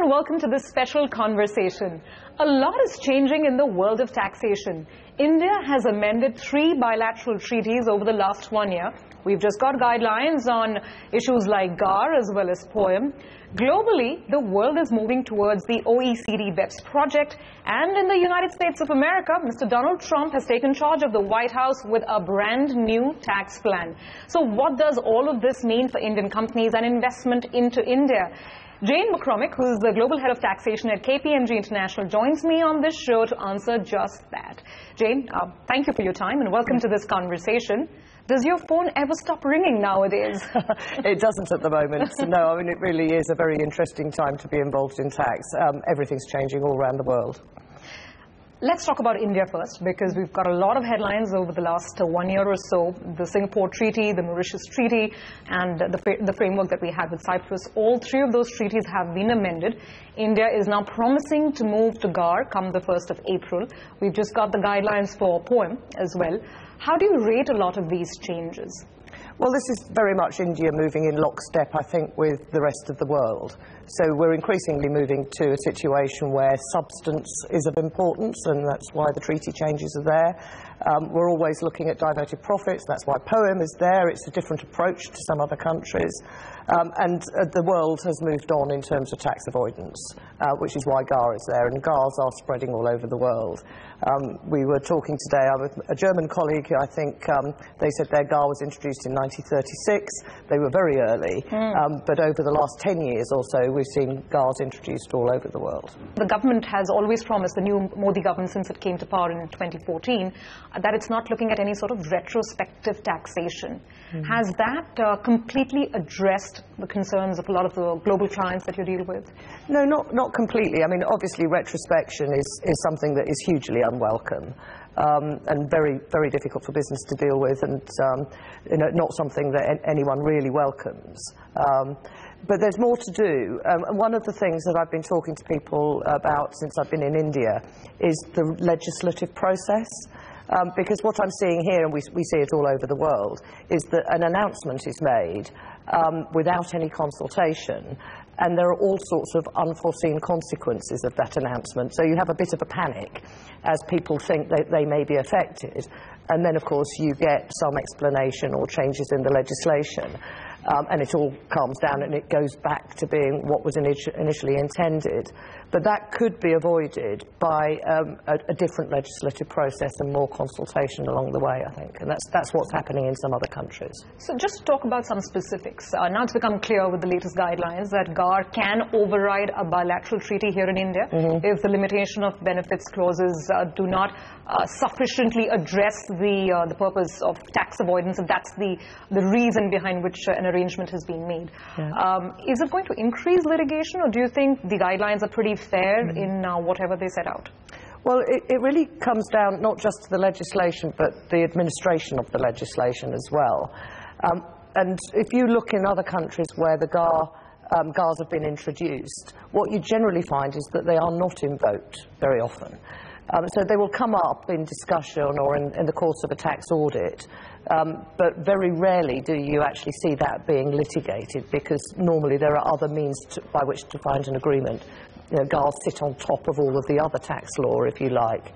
and welcome to this special conversation. A lot is changing in the world of taxation. India has amended 3 bilateral treaties over the last 1 year. We've just got guidelines on issues like GAR as well as POEM. Globally, the world is moving towards the OECD BEPS project, and in the United States of America, Mr. Donald Trump has taken charge of the White House with a brand new tax plan. So what does all of this mean for Indian companies and investment into India? Jane McCormick, who is the Global Head of Taxation at KPMG International, joins me on this show to answer just that. Jane, thank you for your time and welcome to this conversation. Does your phone ever stop ringing nowadays? It doesn't at the moment. No, I mean, it really is a very interesting time to be involved in tax. Everything's changing all around the world. Let's talk about India first, because we've got a lot of headlines over the last 1 year or so. The Singapore Treaty, the Mauritius Treaty, and the framework that we had with Cyprus. All 3 of those treaties have been amended. India is now promising to move to GAR come the 1st of April. We've just got the guidelines for POEM as well. How do you rate a lot of these changes? Well, this is very much India moving in lockstep, I think, with the rest of the world. So we're increasingly moving to a situation where substance is of importance, and that's why the treaty changes are there. We're always looking at diverted profits. That's why POEM is there. It's a different approach to some other countries. And the world has moved on in terms of tax avoidance, which is why GAR is there, and GARs are spreading all over the world. We were talking today with a German colleague who I think they said their GAR was introduced in 1936. They were very early, but over the last 10 years or so, we've seen GARs introduced all over the world. The government has always promised, the new Modi government since it came to power in 2014, that it's not looking at any sort of retrospective taxation. Has that completely addressed the concerns of a lot of the global clients that you deal with? No, not completely. I mean, obviously retrospection is something that is hugely unwelcome and very, very difficult for business to deal with, and not something that anyone really welcomes. But there's more to do. And one of the things that I've been talking to people about since I've been in India is the legislative process. Because what I'm seeing here, and we see it all over the world, is that an announcement is made without any consultation, and there are all sorts of unforeseen consequences of that announcement. So you have a bit of a panic as people think that they may be affected, and then of course you get some explanation or changes in the legislation, and it all calms down and it goes back to being what was initially intended. But that could be avoided by a different legislative process and more consultation along the way, I think. And that's what's happening in some other countries. So just to talk about some specifics. Now it's become clear with the latest guidelines that GAR can override a bilateral treaty here in India if the limitation of benefits clauses do not sufficiently address the purpose of tax avoidance, and that's the reason behind which an arrangement has been made. Yeah. Is it going to increase litigation, or do you think the guidelines are pretty fair in whatever they set out? Well, it really comes down not just to the legislation, but the administration of the legislation as well. And if you look in other countries where the GARs have been introduced, what you generally find is that they are not invoked very often. So they will come up in discussion or in the course of a tax audit, but very rarely do you actually see that being litigated, because normally there are other means by which to find an agreement. You know, GARs sit on top of all of the other tax law, if you like.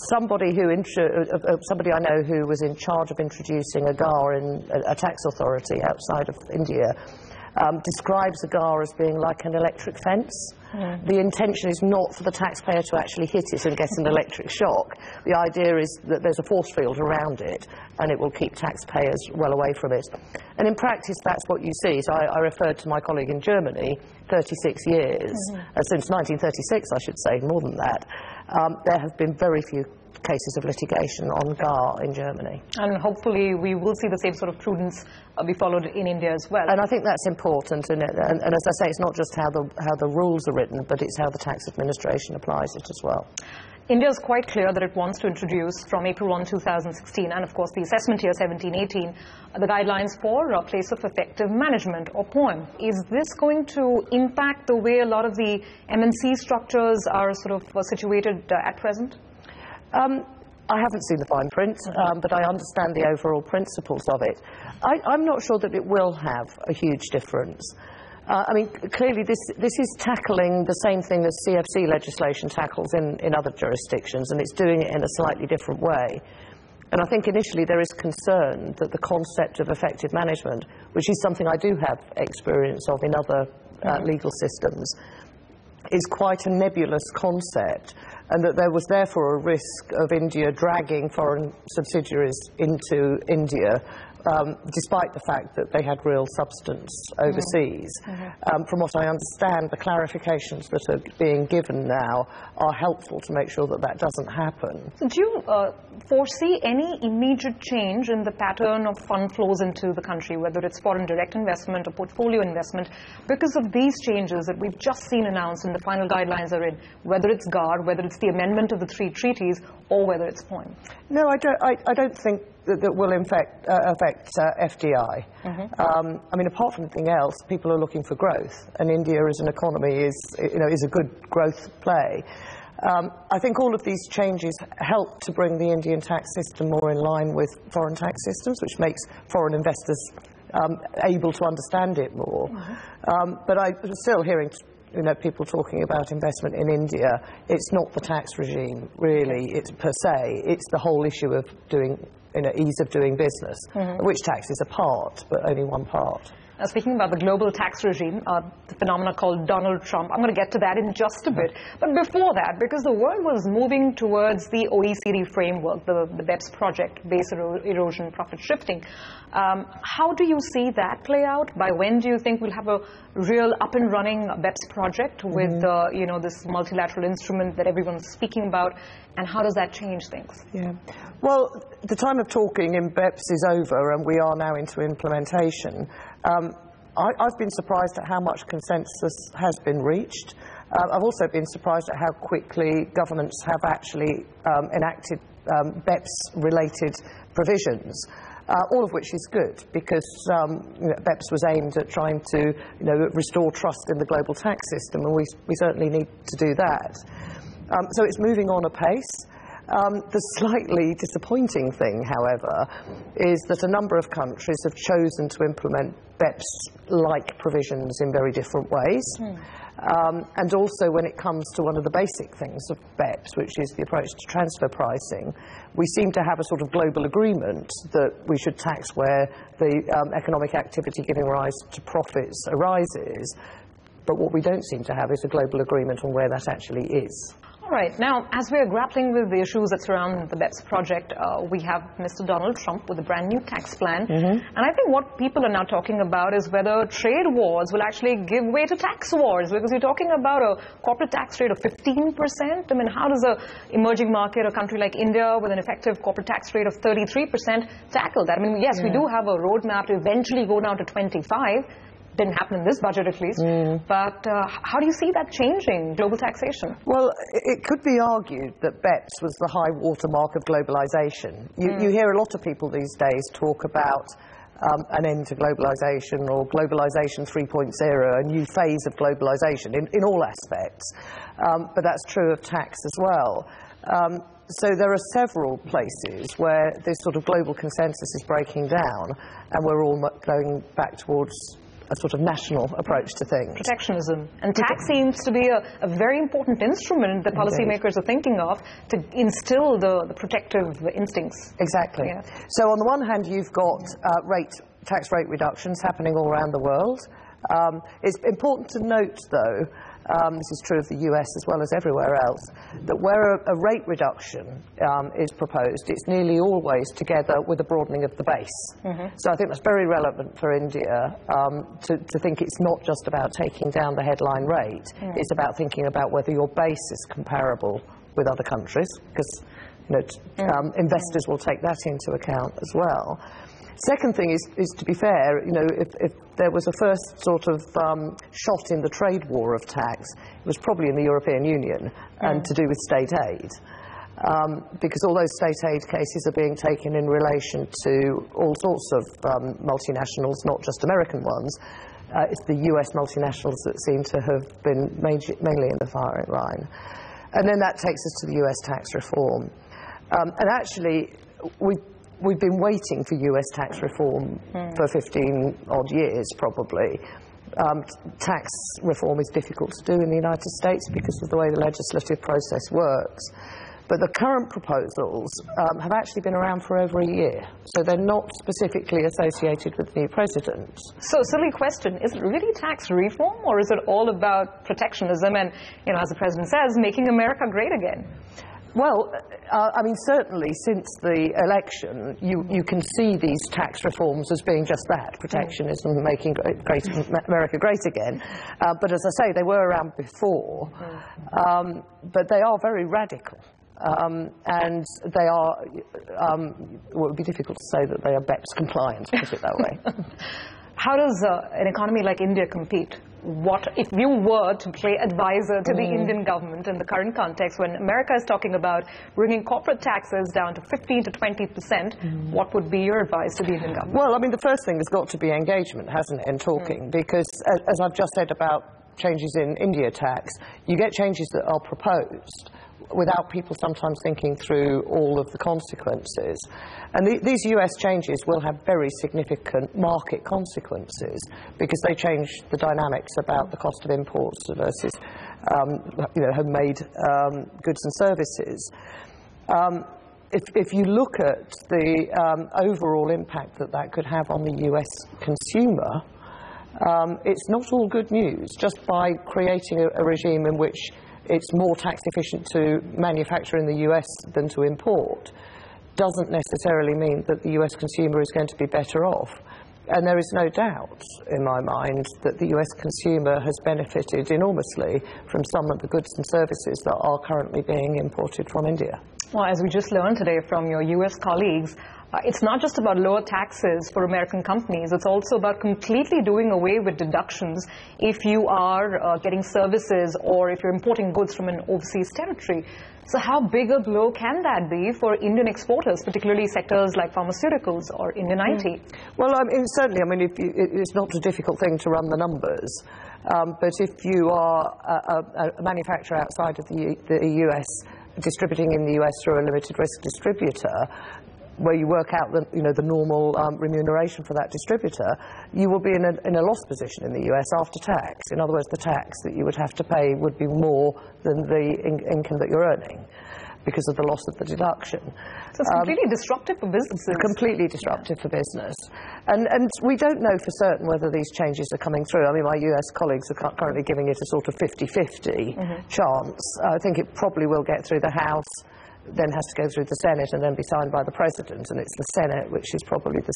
Somebody I know who was in charge of introducing a GAR in a tax authority outside of India describes a GAR as being like an electric fence. The intention is not for the taxpayer to actually hit it and get an electric shock. The idea is that there's a force field around it, and it will keep taxpayers well away from it. And in practice, that's what you see. So I referred to my colleague in Germany, 36 years, since 1936, I should say, more than that. There have been very few cases of litigation on GAR in Germany. And hopefully we will see the same sort of prudence be followed in India as well. And I think that's important, and as I say, it's not just how the rules are written, but it's how the tax administration applies it as well. India is quite clear that it wants to introduce from April 1, 2016, and of course the assessment year 17-18, the guidelines for a place of effective management, or POEM. Is this going to impact the way a lot of the MNC structures are sort of situated at present? I haven't seen the fine print, but I understand the overall principles of it. I'm not sure that it will have a huge difference. I mean, clearly this is tackling the same thing that CFC legislation tackles in other jurisdictions, and it's doing it in a slightly different way. And I think initially there is concern that the concept of effective management, which is something I do have experience of in other legal systems, is quite a nebulous concept, and that there was therefore a risk of India dragging foreign subsidiaries into India, despite the fact that they had real substance overseas. From what I understand, the clarifications that are being given now are helpful to make sure that that doesn't happen. So do you foresee any immediate change in the pattern of fund flows into the country, whether it's foreign direct investment or portfolio investment, because of these changes that we've just seen announced and the final guidelines are in, whether it's GAR, whether it's the amendment of the 3 treaties, or whether it's POIM? No, I don't think that will affect FDI. I mean, apart from anything else, people are looking for growth, and India as an economy is a good growth play. I think all of these changes help to bring the Indian tax system more in line with foreign tax systems, which makes foreign investors able to understand it more. But I'm still hearing people talking about investment in India. It's not the tax regime, really, it's per se. It's the whole issue of ease of doing business, which tax is a part, but only one part. Now, speaking about the global tax regime, the phenomena called Donald Trump, I'm going to get to that in just a bit. But before that, because the world was moving towards the OECD framework, the BEPS project, base erosion, profit shifting, how do you see that play out? By when do you think we'll have a real up and running BEPS project with this multilateral instrument that everyone's speaking about? And how does that change things? Yeah. Well, the time of talking in BEPS is over, and we are now into implementation. I've been surprised at how much consensus has been reached. I've also been surprised at how quickly governments have actually enacted BEPS-related provisions. All of which is good, because BEPS was aimed at trying to restore trust in the global tax system, and we certainly need to do that. So it's moving on apace. The slightly disappointing thing, however, is that a number of countries have chosen to implement BEPS-like provisions in very different ways. And also when it comes to one of the basic things of BEPS, which is the approach to transfer pricing, we seem to have a sort of global agreement that we should tax where the economic activity giving rise to profits arises. But what we don't seem to have is a global agreement on where that actually is. All right. Now, as we are grappling with the issues that surround the BEPS project, we have Mr. Donald Trump with a brand new tax plan. And I think what people are now talking about is whether trade wars will actually give way to tax wars, because you're talking about a corporate tax rate of 15%. I mean, how does an emerging market, a country like India with an effective corporate tax rate of 33% tackle that? I mean, yes, we do have a roadmap to eventually go down to 25%. Didn't happen in this budget, at least. But how do you see that changing global taxation? Well, it could be argued that BEPS was the high watermark of globalisation. You hear a lot of people these days talk about an end to globalisation, or globalisation 3.0, a new phase of globalisation in all aspects. But that's true of tax as well. So there are several places where this sort of global consensus is breaking down, and we're all going back towards a sort of national approach to things. Protectionism. And tax seems to be a very important instrument that policymakers are thinking of to instill the protective instincts. Exactly. Yeah. So on the one hand, you've got tax rate reductions happening all around the world. It's important to note, though, this is true of the US as well as everywhere else, that where a rate reduction is proposed, it's nearly always together with a broadening of the base. So I think that's very relevant for India to think it's not just about taking down the headline rate, it's about thinking about whether your base is comparable with other countries, because investors will take that into account as well. Second thing is to be fair, if there was a first sort of shot in the trade war of tax, it was probably in the European Union and to do with state aid. Because all those state aid cases are being taken in relation to all sorts of multinationals, not just American ones. It's the US multinationals that seem to have been mainly in the firing line. And then that takes us to the US tax reform. And actually, we've been waiting for US tax reform for 15 odd years, probably. tax reform is difficult to do in the United States because of the way the legislative process works. But the current proposals have actually been around for over a year, so they're not specifically associated with the new president. So, silly question, is it really tax reform, or is it all about protectionism and, you know, as the president says, making America great again? Well, I mean, certainly since the election, you can see these tax reforms as being just that, protectionism, making America great again. But as I say, they were around before, but they are very radical. And they are, well, it would be difficult to say that they are BEPS compliant, to put it that way. How does an economy like India compete? What if you were to play advisor to the Indian government in the current context when America is talking about bringing corporate taxes down to 15 to 20%, what would be your advice to the Indian government? Well, I mean, the first thing has got to be engagement, hasn't it, in talking, because as I've just said about changes in India tax, you get changes that are proposed without people sometimes thinking through all of the consequences. And these US changes will have very significant market consequences because they change the dynamics about the cost of imports versus homemade goods and services. If you look at the overall impact that could have on the US consumer, it's not all good news. Just by creating a regime in which it's more tax efficient to manufacture in the US than to import doesn't necessarily mean that the US consumer is going to be better off. And there is no doubt in my mind that the US consumer has benefited enormously from some of the goods and services that are currently being imported from India. Well, as we just learned today from your US colleagues, it's not just about lower taxes for American companies. It's also about completely doing away with deductions if you are getting services or if you're importing goods from an overseas territory. So how big a blow can that be for Indian exporters, particularly sectors like pharmaceuticals or Indian IT? Well, certainly, it's not a difficult thing to run the numbers. But if you are a manufacturer outside of the US, distributing in the US through a limited risk distributor, where you work out the normal remuneration for that distributor, you will be in a loss position in the US after tax. In other words, the tax that you would have to pay would be more than the income that you're earning because of the loss of the deduction. So it's completely disruptive for businesses. Completely disruptive for business. And we don't know for certain whether these changes are coming through. I mean, my US colleagues are currently giving it a sort of 50-50 chance. I think it probably will get through the House, then has to go through the Senate and then be signed by the President, and it's the Senate which is probably the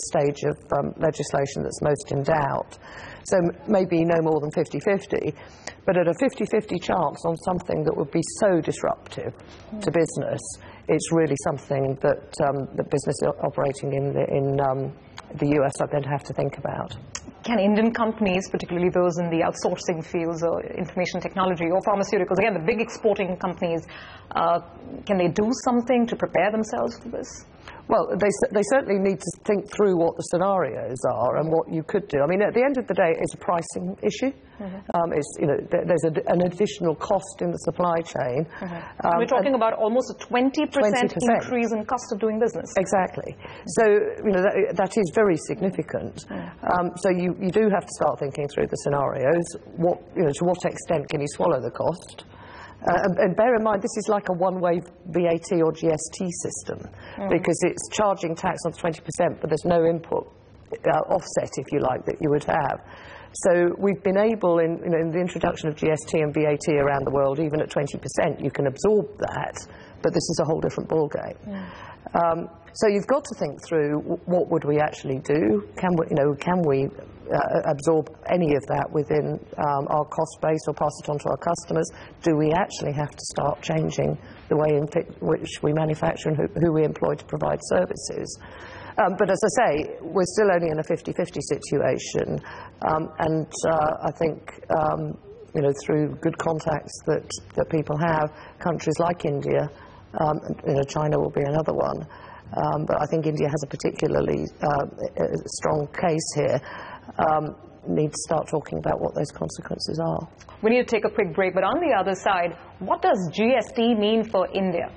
stage of legislation that's most in doubt. So maybe no more than 50-50, but at a 50-50 chance on something that would be so disruptive to business, it's really something that the business operating in the US are going to have to think about. Can Indian companies, particularly those in the outsourcing fields or information technology or pharmaceuticals, again, the big exporting companies, can they do something to prepare themselves for this? Well, they certainly need to think through what the scenarios are and what you could do. I mean, at the end of the day, it's a pricing issue. There's an additional cost in the supply chain. We're talking about almost a 20% increase in cost of doing business. Exactly. So, that is very significant. So you do have to start thinking through the scenarios. To what extent can you swallow the cost? And bear in mind, this is like a one-way VAT or GST system, because it's charging tax on 20%, but there's no input offset, if you like, that you would have. So we've been able, in the introduction of GST and VAT around the world, even at 20%, you can absorb that, but this is a whole different ballgame. So you've got to think through what would we actually do? Can we absorb any of that within our cost base or pass it on to our customers? Do we actually have to start changing the way in which we manufacture and who we employ to provide services? But as I say, we're still only in a 50-50 situation, and I think through good contacts that people have, countries like India, China will be another one, but I think India has a particularly strong case here. Need to start talking about what those consequences are. We need to take a quick break, but on the other side, what does GST mean for India?